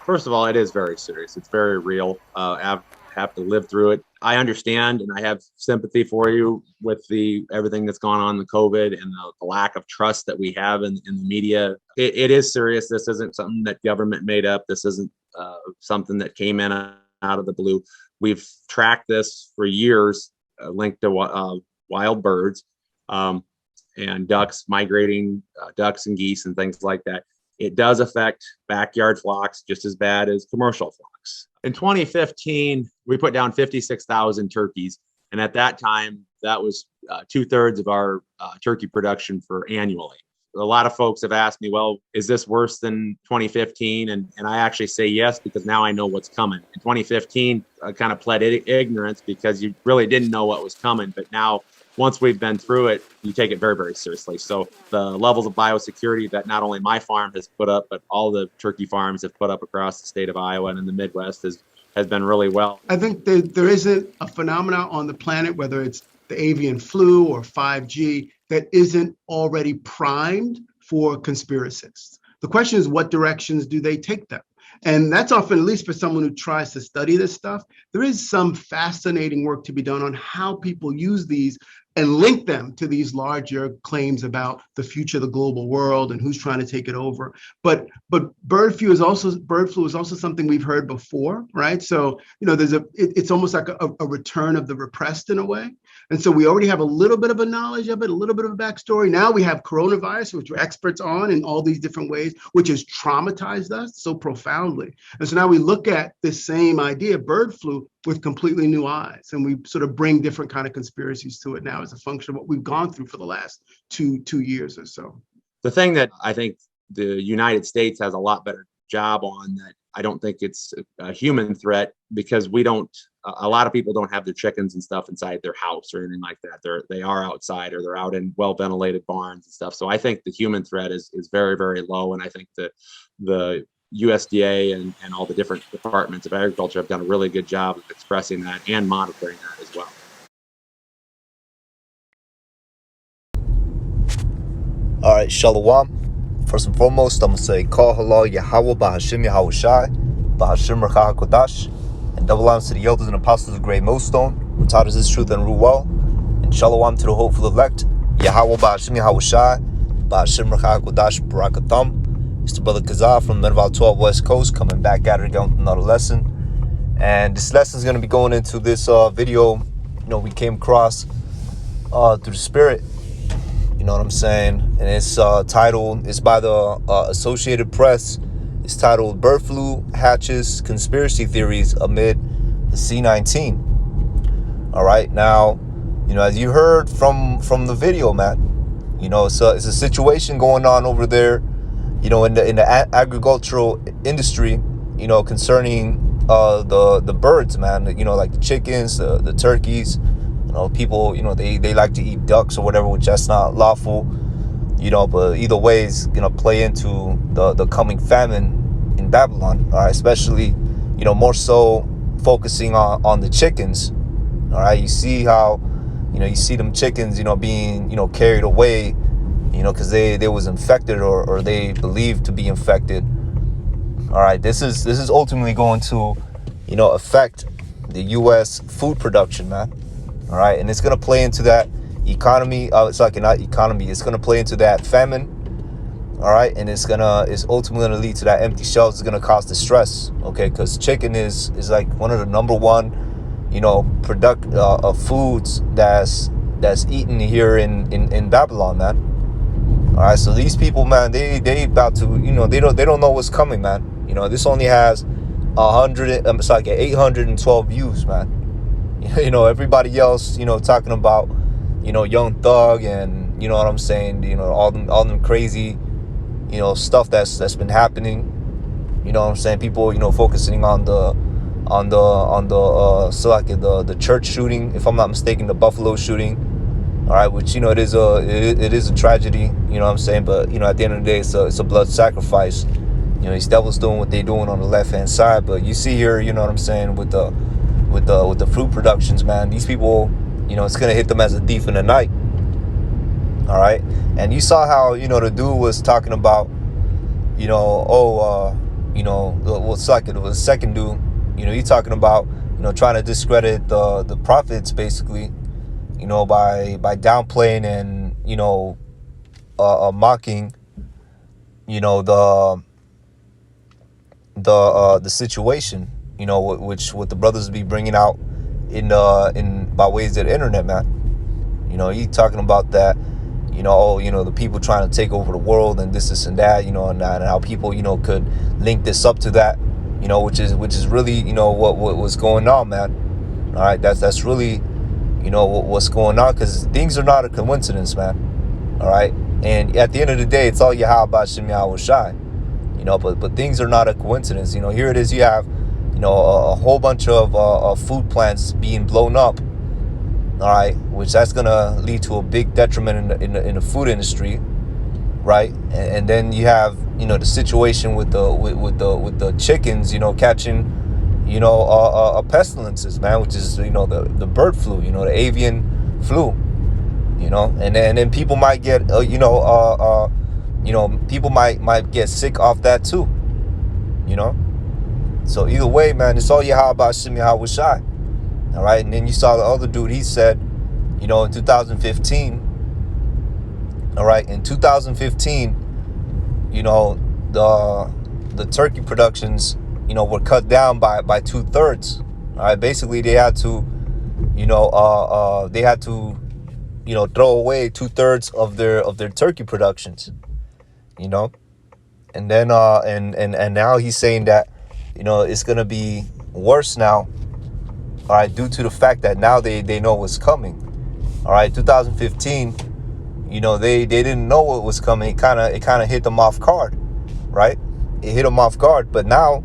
First of all, it is very serious. It's very real. Have to live through it. I understand, and I have sympathy for you with the everything that's gone on, the COVID and the lack of trust that we have in the media. It is serious. This isn't something that government made up. This isn't something that came in out of the blue. We've tracked this for years, linked to wild birds um, and ducks migrating, ducks and geese and things like that. It does affect backyard flocks just as bad as commercial flocks. In 2015, we put down 56,000 turkeys. And at that time, that was 2/3 of our turkey production for annually. A lot of folks have asked me, well, is this worse than 2015? And I actually say yes, because now I know what's coming. In 2015, I kind of pled ignorance because you really didn't know what was coming. But now, once we've been through it, you take it very, very seriously. So the levels of biosecurity that not only my farm has put up, but all the turkey farms have put up across the state of Iowa and in the Midwest has been really well. I think there isn't a phenomenon on the planet, whether it's the avian flu or 5G, that isn't already primed for conspiracists. The question is, what directions do they take them? And that's often, at least for someone who tries to study this stuff, there is some fascinating work to be done on how people use these and link them to these larger claims about the future of the global world and who's trying to take it over. But bird flu is also something we've heard before, right? So it's almost like a return of the repressed in a way. And so we already have a little bit of a knowledge of it, a little bit of a backstory. Now we have coronavirus, which we're experts on in all these different ways, which has traumatized us so profoundly. And so now we look at this same idea, bird flu, with completely new eyes. And we sort of bring different kind of conspiracies to it now as a function of what we've gone through for the last two years or so. The thing that I think the United States has a lot better job on, that I don't think it's a human threat, because a lot of people don't have their chickens and stuff inside their house or anything like that. They are outside, or they're out in well ventilated barns and stuff. So I think the human threat is very, very low. And I think that the USDA and all the different departments of agriculture have done a really good job of expressing that and monitoring that as well. All right, Shalom. First and foremost, I'm going to say, Kal Halal Yahweh Bahashim Yahweh Shai, Bahashim Rakha Kodash, and double honors to the elders and apostles of Great Millstone, who taught us this truth and rule well, and Shalom to the hopeful elect, Yahweh Bahashim Yahweh Shai, Bahashim Rakha Kodash Barakatham. It's the brother Kazah from Menval 12 West Coast, coming back at it again with another lesson. And this lesson is going to be going into this video, we came across through the Spirit. You know what I'm saying? And it's titled, it's by the Associated Press. It's titled Bird Flu Hatches Conspiracy Theories Amid the C-19. All right. Now, as you heard from the video, man, it's a situation going on over there, in the agricultural industry, concerning the birds, man, like the chickens, the turkeys. People, they like to eat ducks or whatever, which that's not lawful, but either way is going to play into the coming famine in Babylon, all right, especially, more so focusing on the chickens, all right. You see how, you see them chickens, being, carried away, because they was infected or they believed to be infected, all right. This is ultimately going to, affect the U.S. food production, man. All right, and it's going to play into that economy. It's not economy. It's going to play into that famine. All right, and it's ultimately going to lead to that empty shelves. It's going to cause distress. Okay, because chicken is like one of the number one, product of foods that's eaten here in Babylon, man. All right, so these people, man, they about to, they don't know what's coming, man. This only has 812 views, man. Everybody else, talking about, Young Thug and, what I'm saying, all them crazy, stuff that's been happening. What I'm saying? People, focusing on the church shooting, if I'm not mistaken, the Buffalo shooting. All right, which, it is a tragedy, what I'm saying? But, at the end of the day, it's a blood sacrifice. These devils doing what they're doing on the left-hand side. But you see here, what I'm saying, with the fruit productions, man, these people, it's gonna hit them as a thief in the night. All right, and you saw how the dude was talking about, What's like it was second dude. You talking about trying to discredit the prophets basically, by downplaying and mocking the situation, which what the brothers be bringing out in by ways of the internet, man. You talking about that, the people trying to take over the world and this and that, and how people could link this up to that, which is really what's going on, man. All right, that's really what's going on, because things are not a coincidence, man. All right, and at the end of the day, it's all Yahweh Shem Yahweh Shai. But things are not a coincidence. Here it is. You have, a whole bunch of food plants being blown up. All right, which that's gonna lead to a big detriment in the food industry, right? And then you have, the situation with the chickens, catching, pestilences, man, which is the bird flu, the avian flu, and then people might get people might get sick off that too, So either way, man, it's all Yahweh Shem Yahweh Shai. All right, and then you saw the other dude. He said, in 2015. All right, in 2015, the turkey productions, were cut down by 2/3. All right, basically they had to, throw away 2/3 of their turkey productions. And then and now he's saying that it's gonna be worse now, all right, due to the fact that now they know what's coming. All right, 2015, they didn't know what was coming. It kind of hit them off guard, right? It hit them off guard. But now,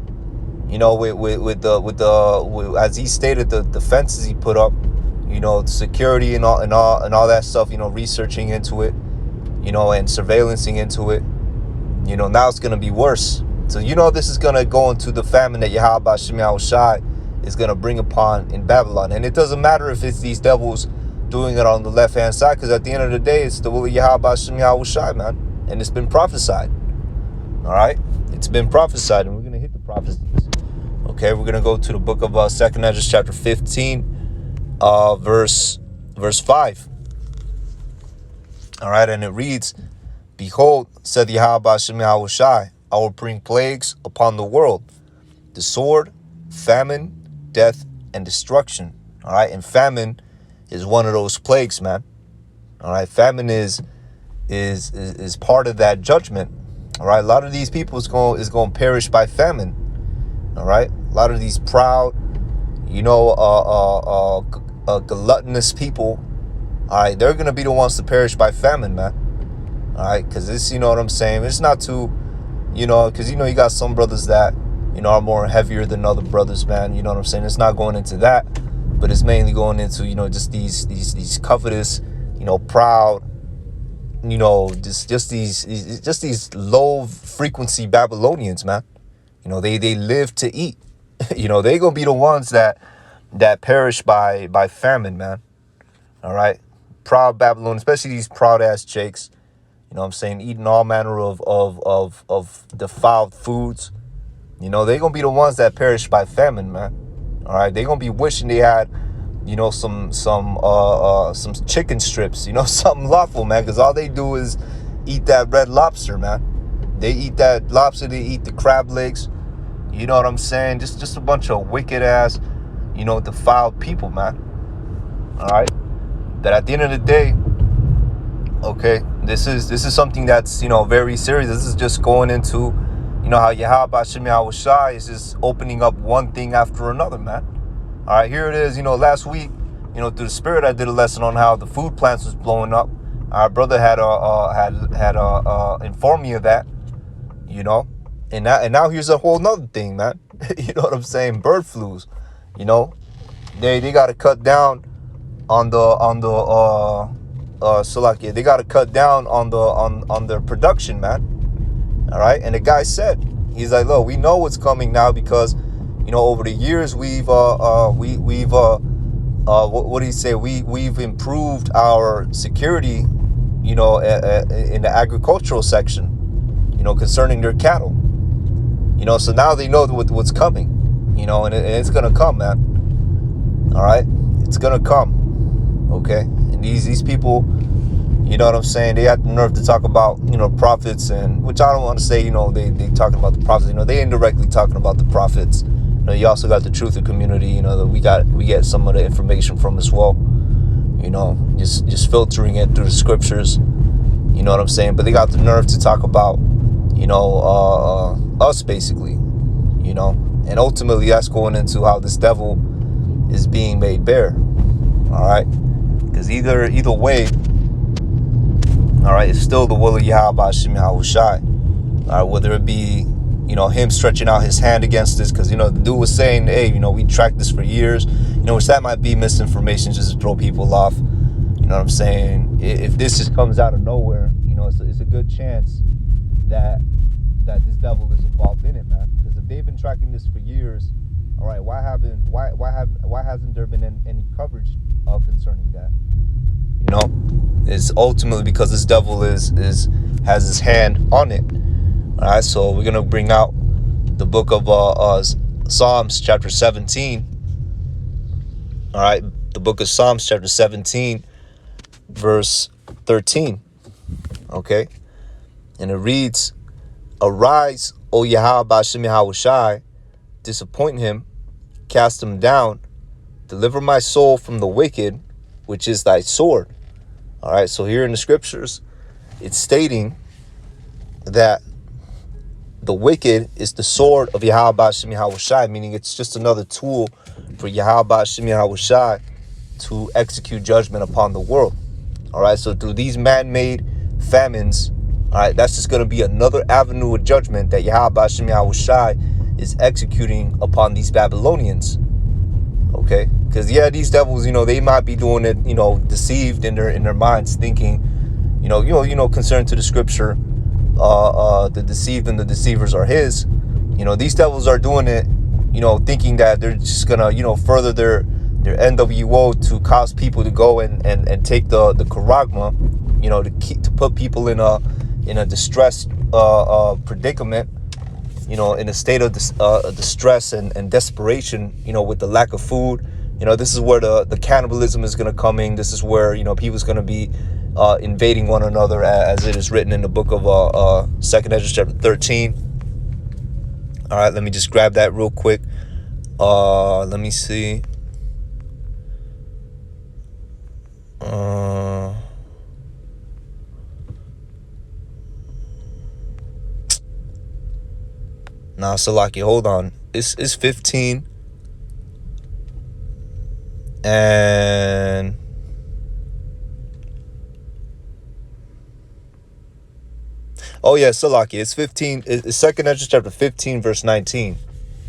with as he stated, the fences he put up, security and all that stuff, researching into it, and surveillancing into it, now it's gonna be worse. So this is gonna go into the famine that Yahweh Shem Yahweh Shai is gonna bring upon in Babylon. And it doesn't matter if it's these devils doing it on the left hand side, because at the end of the day, it's the will of Yahweh Shem Yahweh Shai, man. And it's been prophesied. All right, it's been prophesied, and we're gonna hit the prophecies. Okay, we're gonna go to the book of 2nd Ezra, chapter 15, verse 5. All right, and it reads, "Behold, said Yahweh Shem Yahweh Shai, I will bring plagues upon the world, the sword, famine, death, and destruction." All right, and famine is one of those plagues, man. All right, famine is part of that judgment. All right, a lot of these people is going to perish by famine. All right, a lot of these proud, gluttonous people. All right, they're going to be the ones to perish by famine, man. All right, because this, what I'm saying, it's not too, because you got some brothers that are more heavier than other brothers, man. You know what I'm saying? It's not going into that, but it's mainly going into just these covetous, proud, just these low frequency Babylonians, man. They live to eat. They gonna be the ones that perish by famine, man. All right, proud Babylon, especially these proud ass jakes. What I'm saying, eating all manner of defiled foods. They're gonna be the ones that perish by famine, man. All right, they're gonna be wishing they had, some chicken strips, something lawful, man. Because all they do is eat that red lobster, man. They eat that lobster. They eat the crab legs. You know what I'm saying? Just a bunch of wicked ass, defiled people, man. All right. But at the end of the day, okay, this is something that's very serious. This is just going into how Yahweh Shem Yahweh Shai is just opening up one thing after another, man. All right, here it is. Last week, through the Spirit, I did a lesson on how the food plants was blowing up. Our brother had informed me of that, and now here's a whole nother thing, man. You know what I'm saying? Bird flus, they got to cut down on they got to cut down on their production, man. All right, and the guy said, he's like, look, we know what's coming now because, over the years we've what do you say? We've improved our security, in the agricultural section, concerning their cattle. So now they know what's coming, and it's gonna come, man. All right, it's gonna come. Okay, and these people, you know what I'm saying, they have the nerve to talk about, prophets, and which I don't want to say, they talking about the prophets. They indirectly talking about the prophets. You also got the truther community, that we get some of the information from as well. Just filtering it through the scriptures. You know what I'm saying? But they got the nerve to talk about, us basically, and ultimately that's going into how this devil is being made bare. All right, because either way, all right, it's still the will of Yahweh Hashem Yahushai. All right, whether it be, him stretching out his hand against this, because, the dude was saying, hey, we tracked this for years, which that might be misinformation just to throw people off. You know what I'm saying? If this just comes out of nowhere, it's a good chance that this devil is involved in it, man. Because if they've been tracking this for years, all right, why hasn't there been any coverage concerning that? It's ultimately because this devil has his hand on it. All right, so we're gonna bring out the book of Psalms chapter 17. All right, the book of Psalms chapter 17, verse 13. Okay, and it reads, "Arise, O Yahweh Hashem Yahushai, disappoint him, cast him down, deliver my soul from the wicked, which is thy sword." All right, so here in the scriptures, it's stating that the wicked is the sword of Yahweh Hashem Yahushai, meaning it's just another tool for Yahweh Hashem Yahushai to execute judgment upon the world. All right, so through these man-made famines, all right, that's just going to be another avenue of judgment that Yahweh Hashem Yahushai is executing upon these Babylonians. Okay, because these devils, they might be doing it, deceived in their minds, thinking, concerned to the scripture, the deceived and the deceivers are his. These devils are doing it, thinking that they're just gonna, further their NWO to cause people to go and take the charagma, to put people in a distressed predicament, in a state of distress and desperation, with the lack of food. This is where the cannibalism is going to come in. This is where, people's going to be invading one another, as it is written in the book of 2nd Ezra chapter 13. All right, let me just grab that real quick. Let me see. Nah, Salaki, hold on. It's 15. And oh yeah, Salaki, it's 15. It's 2nd Ezra chapter 15, verse 19.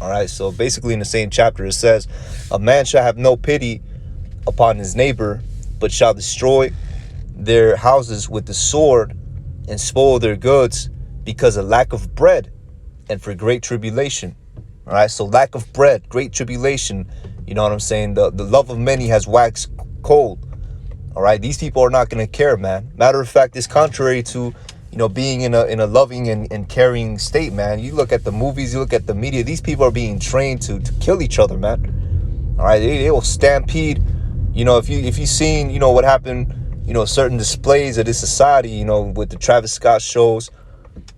All right, so basically in the same chapter it says, "A man shall have no pity upon his neighbor, but shall destroy their houses with the sword and spoil their goods because of lack of bread and for great tribulation." All right, so lack of bread, great tribulation. You know what I'm saying? The love of many has waxed cold. All right, these people are not going to care, man. Matter of fact, it's contrary to, being in a loving and caring state, man. You look at the movies, you look at the media. These people are being trained to kill each other, man. All right, they will stampede. If you've seen, what happened, certain displays of this society, with the Travis Scott shows.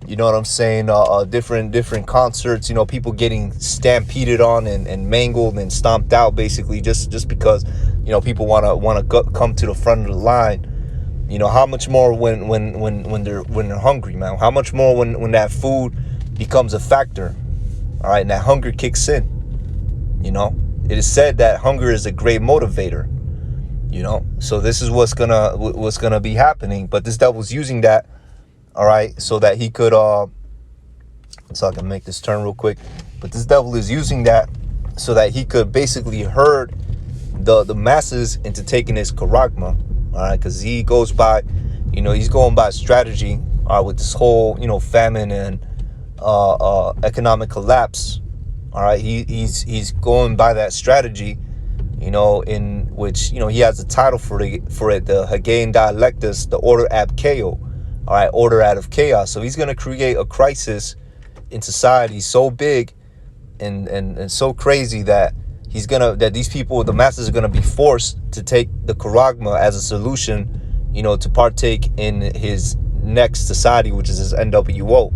You know what I'm saying? Different concerts, people getting stampeded on and mangled and stomped out, basically just because, people want to come to the front of the line. How much more when they're hungry, man? How much more when that food becomes a factor? All right, and that hunger kicks in. It is said that hunger is a great motivator. So this is what's gonna be happening. But this devil's using that. All right, so that he could, so I can make this turn real quick. But this devil is using that so that he could basically herd the masses into taking his charagma. All right, because he goes by, he's going by strategy. All right, with this whole, famine and economic collapse. All right, he's going by that strategy. In which he has a title for it, the Haggaian Dialectus, the Order Ab Chaos. All right, order out of chaos. So he's going to create a crisis in society so big and so crazy that these people, the masses, are gonna be forced to take the charagma as a solution, to partake in his next society, which is his NWO.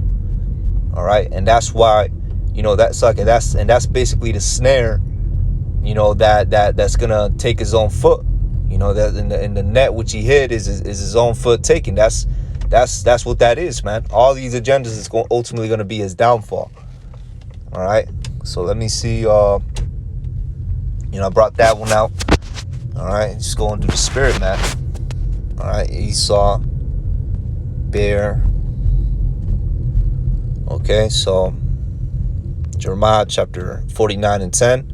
All right, and that's why, that's basically the snare, that's gonna take his own foot. That in the net which he hid is his own foot taken. That's what that is, man. All these agendas is ultimately gonna be his downfall. All right, so let me see. I brought that one out. All right, just going through the spirit, man. All right, Esau, bear. Okay, so Jeremiah chapter 49 and 10.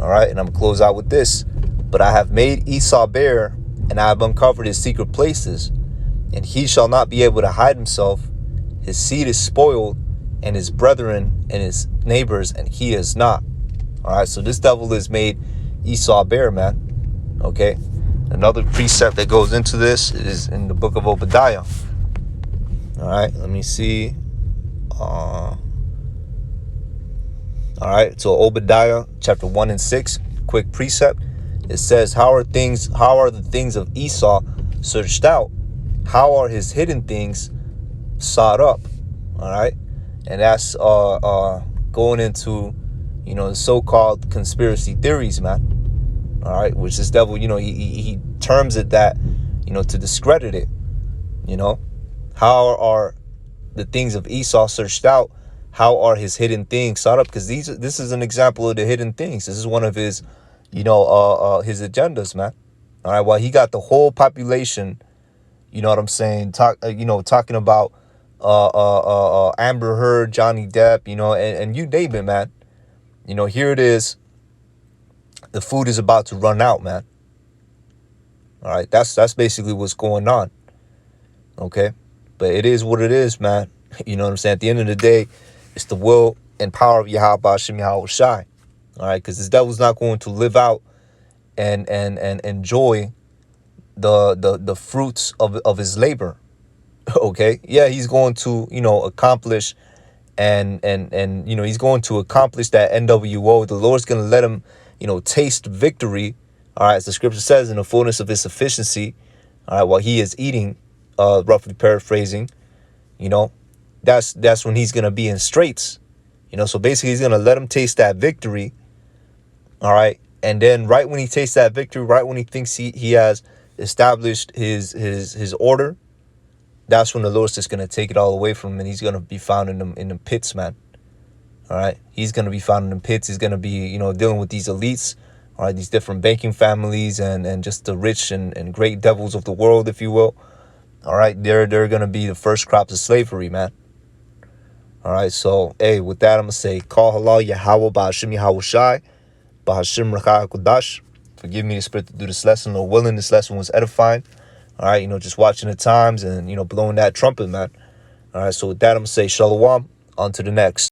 All right, and I'm gonna close out with this. But I have made Esau bare, and I have uncovered his secret places, and he shall not be able to hide himself. His seed is spoiled, and his brethren and his neighbors, and he is not. All right, so this devil has made Esau bare, man. Okay, another precept that goes into this is in the book of Obadiah. All right, let me see. All right, so Obadiah chapter 1 and 6, quick precept. It says, how are the things of Esau searched out? How are his hidden things sought up? All right, and that's going into the so-called conspiracy theories, man. All right, which this devil, he terms it that, to discredit it. How are the things of Esau searched out? How are his hidden things sought up? Because this is an example of the hidden things. This is one of his his agendas, man. All right, well, he got the whole population, what I'm saying, talking about Amber Heard, Johnny Depp, and you name it, man. Here it is. The food is about to run out, man. All right, that's basically what's going on. Okay, but it is what it is, man. You know what I'm saying? At the end of the day, it's the will and power of Yahweh Hashem Yahweh Shai. All right, because this devil's not going to live out and enjoy the fruits of his labor. Okay, yeah, he's going to accomplish and he's going to accomplish that NWO. The Lord's going to let him taste victory. All right, as the scripture says, in the fullness of his sufficiency. All right, while he is eating, roughly paraphrasing, that's when he's going to be in straits. So basically he's going to let him taste that victory. All right. And then right when he tastes that victory, right when he thinks he has established his order, that's when the Lord's just going to take it all away from him, and he's going to be found in the pits, man. All right. He's going to be found in the pits. He's going to be, dealing with these elites, all right, these different banking families and just the rich and great devils of the world, if you will. All right. They're going to be the first crops of slavery, man. All right. So, hey, with that, I'm going to say, Call halal Yahweh Ba'ashim Yahweh Shai. Bahashim Rakha Kodash. Forgive me the spirit to do this lesson. Lord willing, this lesson was edifying. All right, just watching the times and, blowing that trumpet, man. All right, so with that, I'm going to say shalom. On to the next.